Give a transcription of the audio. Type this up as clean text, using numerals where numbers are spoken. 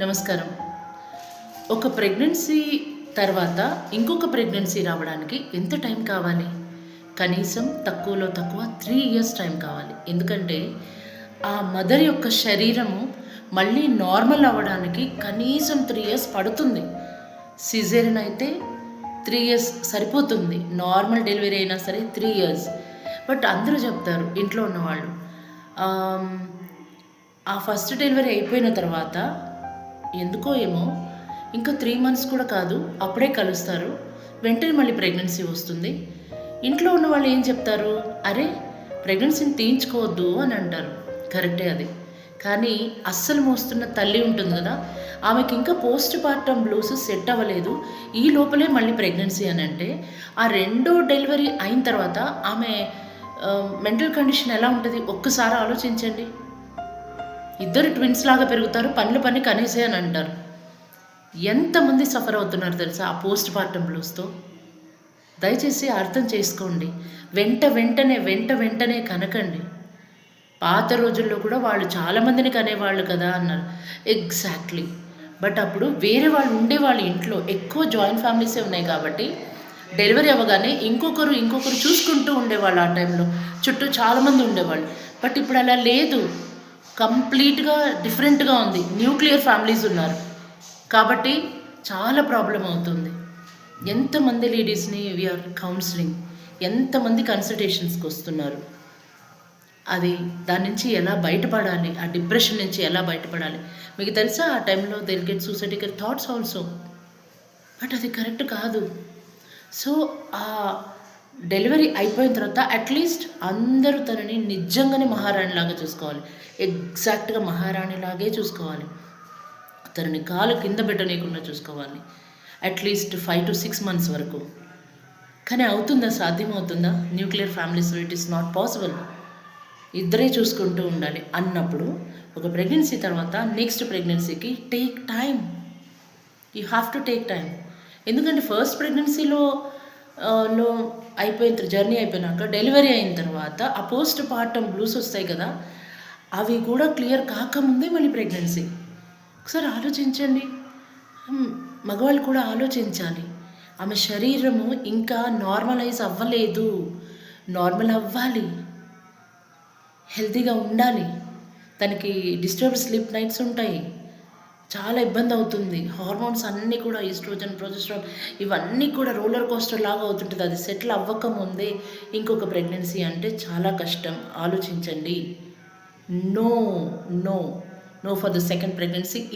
నమస్కారం. ఒక ప్రెగ్నెన్సీ తర్వాత ఇంకొక ప్రెగ్నెన్సీ రావడానికి ఎంత టైం కావాలి? కనీసం తక్కువలో తక్కువ 3 ఇయర్స్ టైం కావాలి. ఎందుకంటే ఆ మదర్ యొక్క శరీరము మళ్ళీ నార్మల్ అవ్వడానికి కనీసం 3 ఇయర్స్ పడుతుంది. సిజేరియన్ అయితే 3 ఇయర్స్ సరిపోతుంది. నార్మల్ డెలివరీ అయినా సరే 3 ఇయర్స్. బట్ అందరూ చెప్తారు ఇంట్లో ఉన్నవాళ్ళు, ఆ ఫస్ట్ డెలివరీ అయిపోయిన తర్వాత ఎందుకో ఏమో ఇంకా 3 మంత్స్ కూడా కాదు, అప్పుడే కలుస్తారు, వెంటనే మళ్ళీ ప్రెగ్నెన్సీ వస్తుంది. ఇంట్లో ఉన్న వాళ్ళు ఏం చెప్తారు, అరే ప్రెగ్నెన్సీని తీయించుకోవద్దు అని అంటారు. కరెక్టే అది. కానీ అస్సలు మోస్తున్న తల్లి ఉంటుంది కదా, ఆమెకి ఇంకా పోస్ట్ పార్టమ్ బ్లూస్ సెట్ అవ్వలేదు, ఈ లోపలే మళ్ళీ ప్రెగ్నెన్సీ అని అంటే ఆ రెండో డెలివరీ అయిన తర్వాత ఆమె మెంటల్ కండిషన్ ఎలా ఉంటుంది ఒక్కసారి ఆలోచించండి. ఇద్దరు ట్విన్స్ లాగా పెరుగుతారు, పని కనేసే అని అంటారు. ఎంతమంది సఫర్ అవుతున్నారు తెలుసా ఆ పోస్ట్ పార్టమ్ బ్లూస్తో. దయచేసి అర్థం చేసుకోండి. వెంటనే కనకండి. పాత రోజుల్లో కూడా వాళ్ళు చాలామందిని కనేవాళ్ళు కదా అన్నారు. ఎగ్జాక్ట్లీ. బట్ అప్పుడు వేరే వాళ్ళు ఉండేవాళ్ళు ఇంట్లో, ఎక్కువ జాయింట్ ఫ్యామిలీసే ఉన్నాయి కాబట్టి డెలివరీ అవ్వగానే ఇంకొకరు చూసుకుంటూ ఉండేవాళ్ళు. ఆ టైంలో చుట్టూ చాలామంది ఉండేవాళ్ళు. బట్ ఇప్పుడు అలా లేదు, కంప్లీట్గా డిఫరెంట్గా ఉంది. న్యూక్లియర్ ఫ్యామిలీస్ ఉన్నారు కాబట్టి చాలా ప్రాబ్లం అవుతుంది. ఎంతమంది లేడీస్ని వీఆర్ కౌన్సిలింగ్, ఎంతమంది కన్సల్టేషన్స్కి వస్తున్నారు. అది దాని నుంచి ఎలా బయటపడాలి, ఆ డిప్రెషన్ నుంచి ఎలా బయటపడాలి మీకు తెలుసా? ఆ టైంలో they'll get suicidal thoughts also. But అది కరెక్ట్ కాదు. సో ఆ డెలివరీ అయిపోయిన తర్వాత అట్లీస్ట్ అందరూ తనని నిజంగానే మహారాణిలాగా చూసుకోవాలి. ఎగ్జాక్ట్గా మహారాణిలాగే చూసుకోవాలి. తనని కాలు కింద పెట్టనీయకుండా చూసుకోవాలి. అట్లీస్ట్ 5 to 6 months వరకు. కానీ అవుతుందా? సాధ్యమవుతుందా? Nuclear families it is not possible. ఇద్దరే చూసుకుంటూ ఉండాలి అన్నప్పుడు ఒక ప్రెగ్నెన్సీ తర్వాత నెక్స్ట్ ప్రెగ్నెన్సీకి take time. You have to take time. ఎందుకంటే ఫస్ట్ ప్రెగ్నెన్సీలో జర్నీ అయిపోయినాక డెలివరీ అయిన తర్వాత ఆ పోస్ట్ పార్టమ్ బ్లూస్ వస్తాయి కదా, అవి కూడా క్లియర్ కాకముందే మళ్ళీ ప్రెగ్నెన్సీ. ఒకసారి ఆలోచించండి. మగవాళ్ళు కూడా ఆలోచించాలి. ఆమె శరీరము ఇంకా నార్మలైజ్ అవ్వలేదు, నార్మల్ అవ్వాలి, హెల్తీగా ఉండాలి. తనకి డిస్టర్బ్డ్ స్లీప్ నైట్స్ ఉంటాయి, చాలా ఇబ్బంది అవుతుంది. హార్మోన్స్ అన్నీ కూడా ఈస్ట్రోజన్, ప్రొజెస్ట్రాన్ ఇవన్నీ కూడా రోలర్ కోస్టర్ లాగా అవుతుంటుంది. అది సెటిల్ అవ్వకముందే ఇంకొక ప్రెగ్నెన్సీ అంటే చాలా కష్టం. ఆలోచించండి. No no no for the second pregnancy.